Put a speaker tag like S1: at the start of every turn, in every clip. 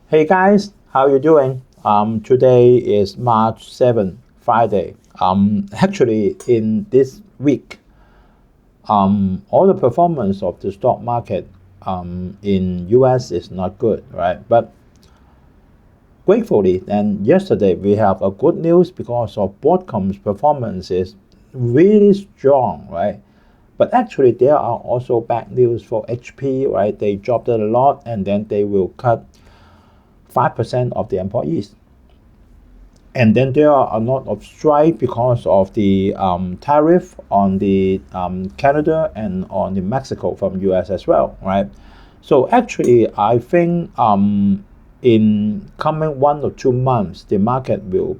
S1: Hey guys, how you doing? Today is March 7th, Friday. Actually, in this week, all the performance of the stock market in US is not good, right? But gratefully, then yesterday we have a good news because of BROADCOMS performance is really strong, right? But actually, there are also bad news for HP, right? They dropped it a lot, and then they will cut 5% of the employees. And then there are a lot of strike because of the tariff on the Canada and on the Mexico from US as well, right? So actually, I think in coming 1 or 2 months, the market will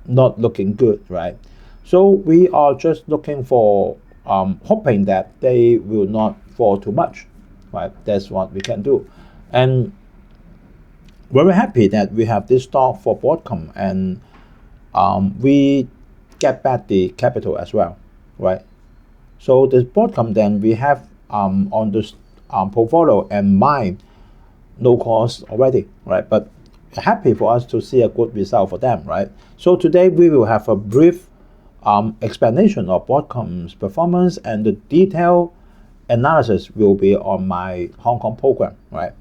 S1: not looking good, right? So we are just looking for hoping that they will not fall too much, right? That's what we can do, and very happy that we have this stock for BROADCOM, and we get back the capital as well, right? So this BROADCOM, then we have on this portfolio and mine no cost already, right? But happy for us to see a good result for them, right? So today we will have a brief explanation of BROADCOM's performance, and the detailed analysis will be on my Hong Kong program, right?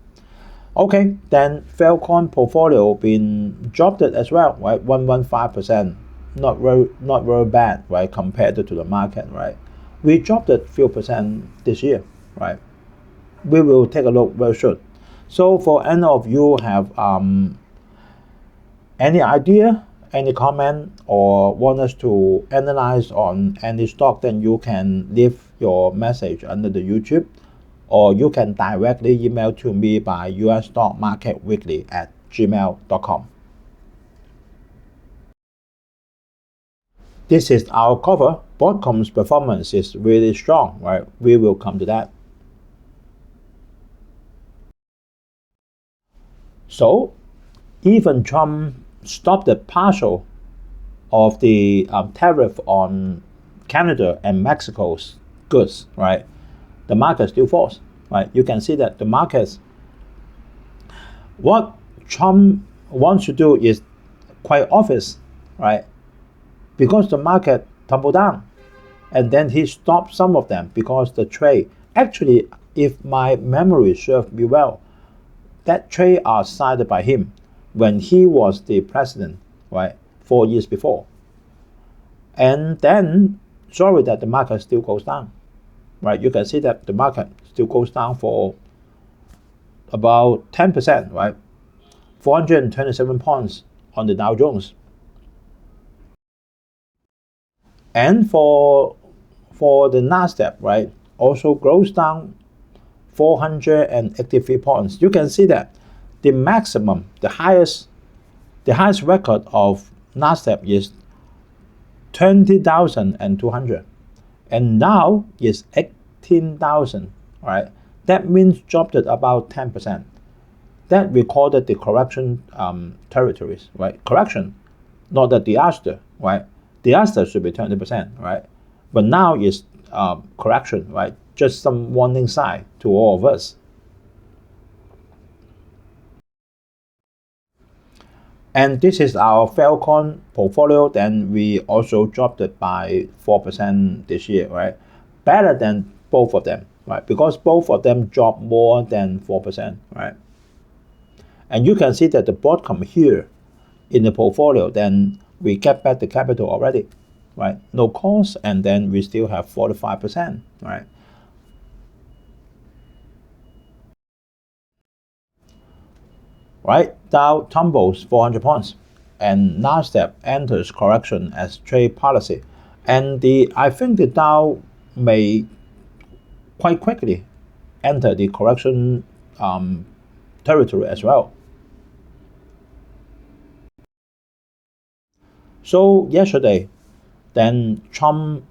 S1: Okay, then Falcon portfolio been dropped it as well, right? 115%, not very bad, right? Compared to the market, right? We dropped it few percent this year, right? We will take a look very soon. So for any of you have any idea, any comment, or want us to analyze on any stock, then you can leave your message under the YouTube, or you can directly email to me by Usstockmarketweekly@gmail.com. This is our cover. BROADCOM's performance is really strong, right? We will come to that. So even Trump stopped the partial of the tariff on Canada and Mexico's goods, right? The market still falls, right? You can see that the markets, what Trump wants to do is quite obvious, right? Because the market tumbled down, and then he stopped some of them because the trade, actually, if my memory serves me well, that trade are signed by him when he was the president, right, 4 years before. And then, sorry that the market still goes down, right? You can see that the market still goes down for about 10%, right? 427 points on the Dow Jones. And for the Nasdaq, right, also goes down 483 points. You can see that the maximum, the highest record of Nasdaq is 20,200, and now is 18,000, right? That means dropped it about 10%. That recorded the correction territories, right? Correction, not the disaster, right? Disaster should be 20%, right? But now is correction, right? Just some warning sign to all of us. And this is our Falcon portfolio. Then we also dropped it by 4% this year, right? Better than both of them, right? Because both of them dropped more than 4%, right? And you can see that the BROADCOM here in the portfolio, then we get back the capital already, right? No cost, and then we still have 45%, right? Right, Dow tumbles 400 points, and Nasdaq enters correction as trade policy, and I think the Dow may quite quickly enter the correction territory as well. So yesterday, then Trump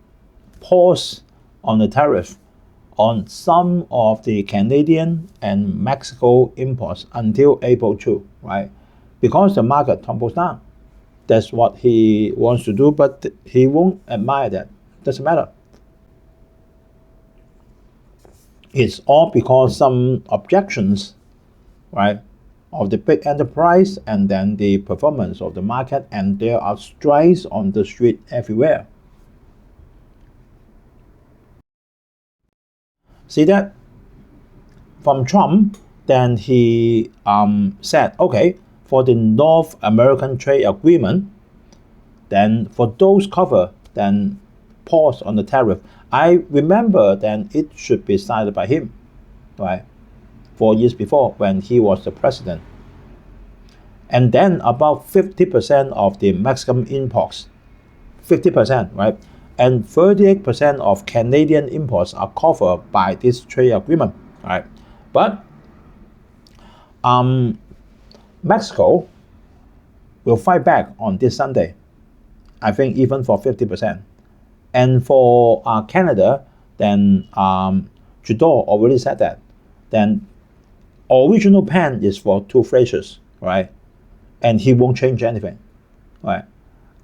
S1: paused on the tariff on some of the Canadian and Mexico imports until April 2, right? Because the market tumbles down. That's what he wants to do, but he won't admire that. Doesn't matter. It's all because some objections, right, of the big enterprise and then the performance of the market, and there are strikes on the street everywhere. See that? From Trump, then he said, okay, for the North American trade agreement, then for those cover, then pause on the tariff. I remember then it should be signed by him, right? 4 years before when he was the president. And then about 50% of the Mexican imports, 50%, right? And 38% of Canadian imports are covered by this trade agreement, right? But Mexico will fight back on this Sunday, I think even for 50%. And for Canada, then Trudeau already said that. Then original plan is for 2 phrases, right? And he won't change anything, right?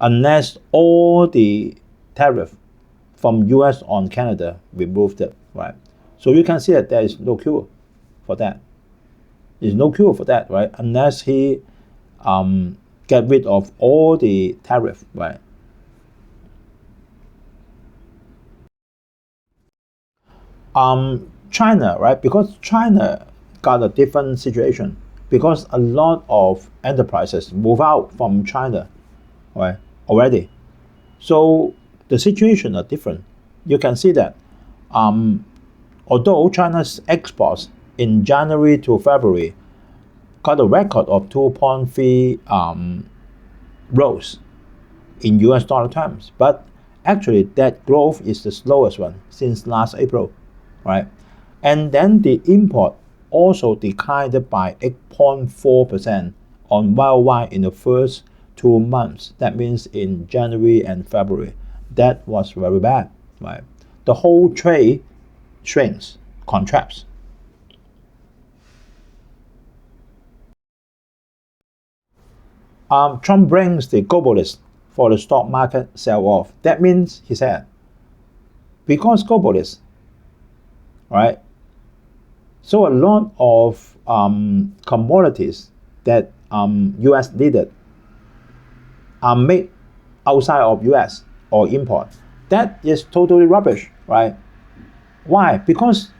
S1: Unless all the tariff from US on Canada removed it, right? So you can see that there is no cure for that. There's no cure for that, right? Unless he get rid of all the tariff, right? China, right? Because China got a different situation because a lot of enterprises move out from China, right? Already. So the situation are different. You can see that although China's exports in January to February got a record of 2.3 growth in US dollar terms, but actually that growth is the slowest one since last April, right? And then the import also declined by 8.4% on YOY in the first 2 months. That means in January and February. That was very bad, right? The whole trade shrinks, contracts. Trump brings the globalist for the stock market sell-off. That means, he said, because globalists, right? So a lot of commodities that US needed are made outside of US or import. That is totally rubbish, right? Why? Because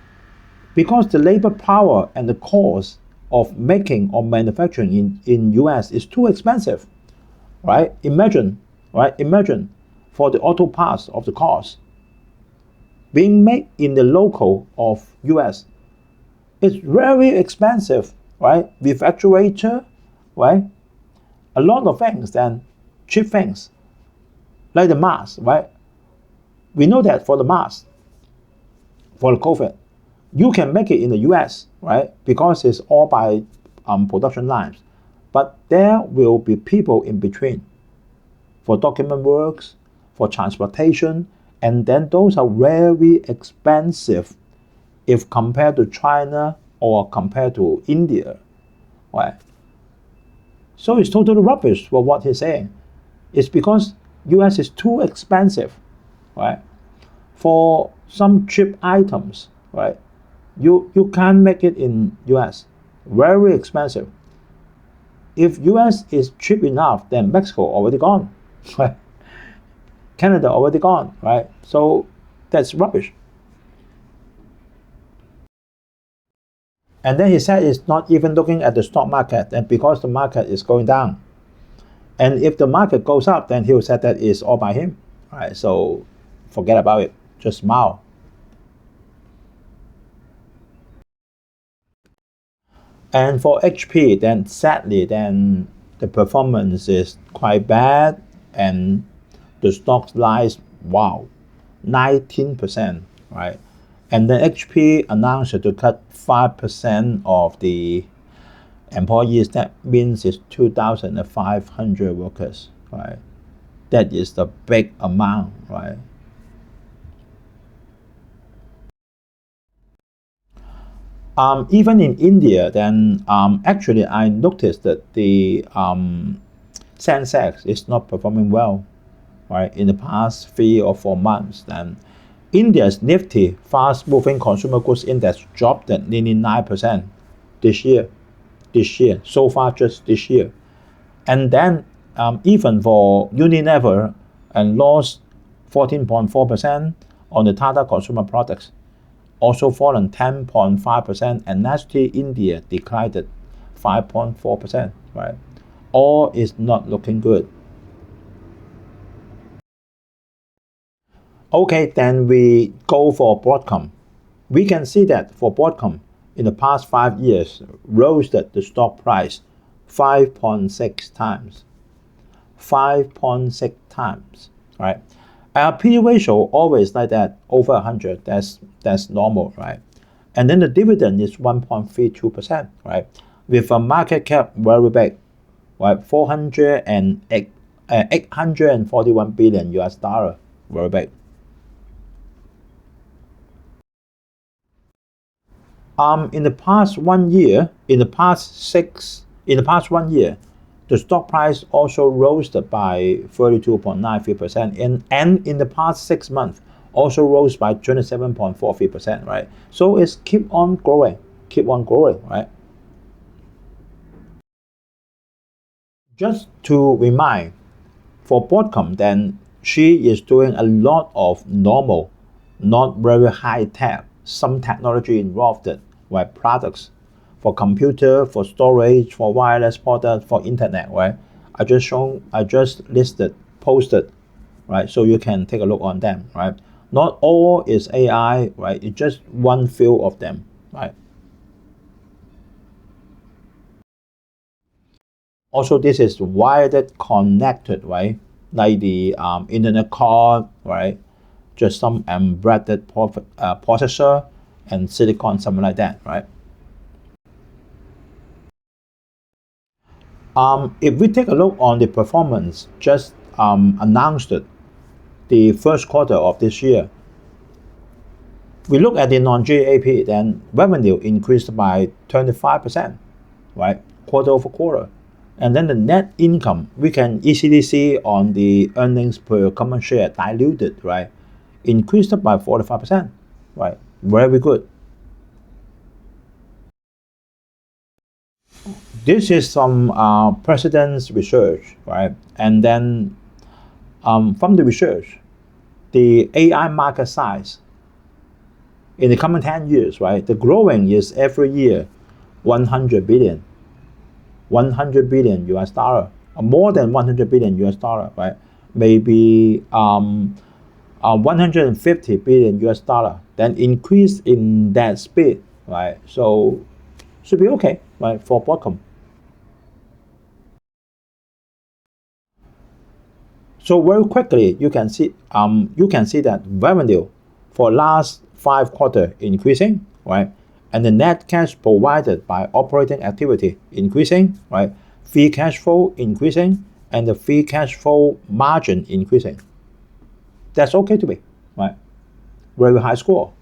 S1: the labor power and the cost of making or manufacturing in US is too expensive, right? Imagine for the auto parts of the cars being made in the local of US. It's very expensive, right? With actuator, right? A lot of things, then cheap things, like the mask, right? We know that for the mask, for the COVID, you can make it in the US, right? Because it's all by production lines. But there will be people in between for document works, for transportation, and then those are very expensive if compared to China or compared to India, right? So it's totally rubbish for what he's saying. It's because US is too expensive, right? For some cheap items, right? You can't make it in US. Very expensive. If US is cheap enough, then Mexico already gone, right? Canada already gone, right? So that's rubbish. And then he said it's not even looking at the stock market, and because the market is going down. And if the market goes up, then he'll say that it's all by him, right? So forget about it. Just smile. And for HP, then sadly, then the performance is quite bad, and the stock lies, wow, 19%, right? And then HP announced to cut 5% of the employees. That means it's 2,500 workers, right? That is the big amount, right? Even in India, then actually I noticed that the Sensex is not performing well, right? In the past 3 or 4 months, then India's Nifty fast-moving consumer goods index dropped at nearly 9% this year, this year, so far just this year. And then even for Unilever and lost 14.4% on the Tata Consumer Products, also fallen 10.5%, and Nestle India declined 5.4%, right? All is not looking good. Okay, then we go for Broadcom. We can see that for Broadcom, in the past 5 years, roasted the stock price 5.6 times. 5.6 times, right? Our P/E ratio always like that, over 100, that's normal, right? And then the dividend is 1.32%, right? With a market cap very big, right? 841 billion US dollar, very big. In the past 1 year, in the past 1 year, the stock price also rose by 32.93%, and in the past 6 months also rose by 27.43%, right? So it's keep on growing, right? Just to remind, for Broadcom, then she is doing a lot of normal, not very high tech, some technology involved, right? Products for computer, for storage, for wireless product, for internet, right? I just listed, posted, right? So you can take a look on them, right? Not all is AI, right? It's just one few of them, right? Also, this is wired connected, right? Like the internet card, right? Just some embedded processor and silicon, something like that, right? If we take a look on the performance just announced the first quarter of this year, we look at the non-GAAP, then revenue increased by 25%, right? Quarter over quarter. And then the net income, we can easily see on the earnings per common share diluted, right? Increased by 45%, right? Very good. This is some precedence research, right? And then from the research, the AI market size in the coming 10 years, right? The growing is every year 100 billion, 100 billion US dollar, more than 100 billion US dollar, right? Maybe 150 billion US dollar, then increase in that speed, right? So should be okay, right, for Broadcom. So very quickly, you can see that revenue for last 5 quarters increasing, right? And the net cash provided by operating activity increasing, right? Free cash flow increasing, and the free cash flow margin increasing. That's okay to me, right? Very high score.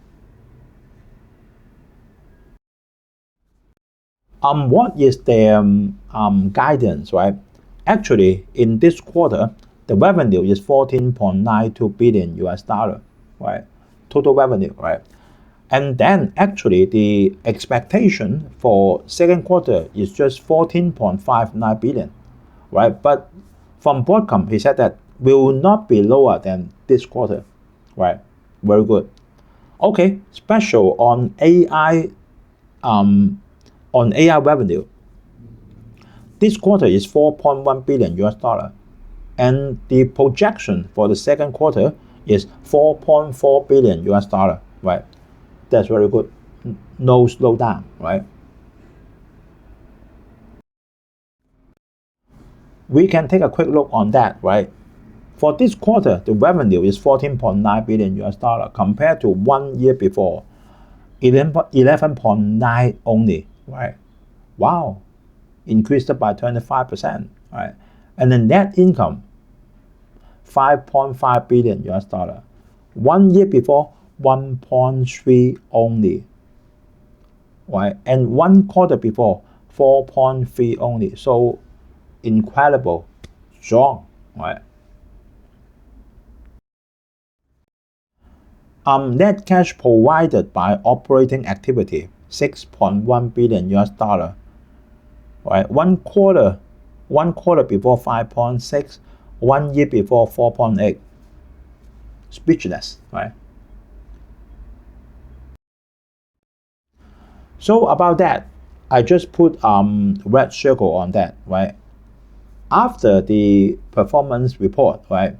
S1: What is the guidance, right? Actually, in this quarter, the revenue is 14.92 billion US dollar, right? Total revenue, right? And then actually the expectation for second quarter is just 14.59 billion, right? But from Broadcom, he said that will not be lower than this quarter, right? Very good. Okay, special on AI revenue. This quarter is 4.1 billion US dollar, and the projection for the second quarter is 4.4 billion US dollar, right? That's very good. No slowdown, right? We can take a quick look on that, right? For this quarter, the revenue is 14.9 billion US dollar compared to 1 year before, 11.9 only, right? Wow, increased by 25%, right? And the net income, 5.5 billion US dollar. 1 year before, 1.3 only, right? And 1 quarter before, 4.3 only. So incredible, strong, right? Net cash provided by operating activity, 6.1 billion US dollar. right? One quarter before 5.6, 1 year before 4.8. Speechless, right? So about that, I just put red circle on that, right? After the performance report, right?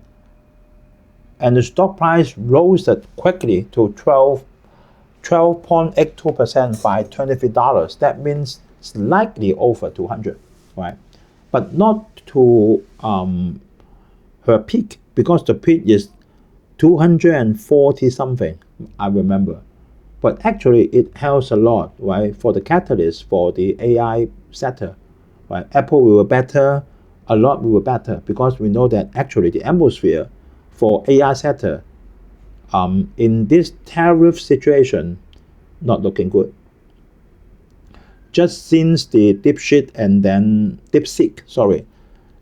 S1: And the stock price rose quickly to 12.82% by $23. That means slightly over 200, right? But not to her peak, because the peak is 240 something, I remember. But actually, it helps a lot, right, for the catalyst for the AI sector, right? Apple will be better, a lot will be better, because we know that actually the atmosphere for AI sector in this tariff situation not looking good. Just since the DeepSeek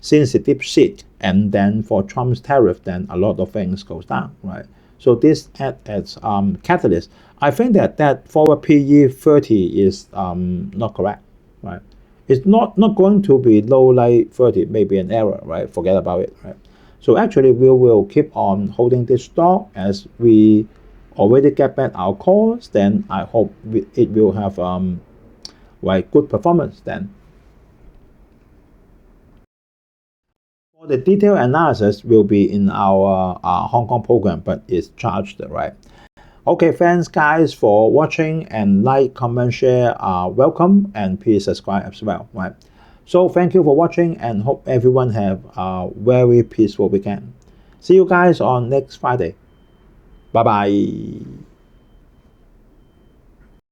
S1: since the DeepSeek and then for Trump's tariff, then a lot of things goes down, right? So this acts as catalyst. I think that forward PE 30 is not correct, right? It's not going to be low like 30, maybe an error, right? Forget about it, right? So actually, we will keep on holding this stock as we already get back our calls. Then I hope it will have right, good performance then. For the detailed analysis will be in our Hong Kong program, but it's charged, right? Okay, thanks guys for watching, and like, comment, share, welcome, and please subscribe as well, right? So thank you for watching, and hope everyone have a very peaceful weekend. See you guys on next Friday. Bye bye.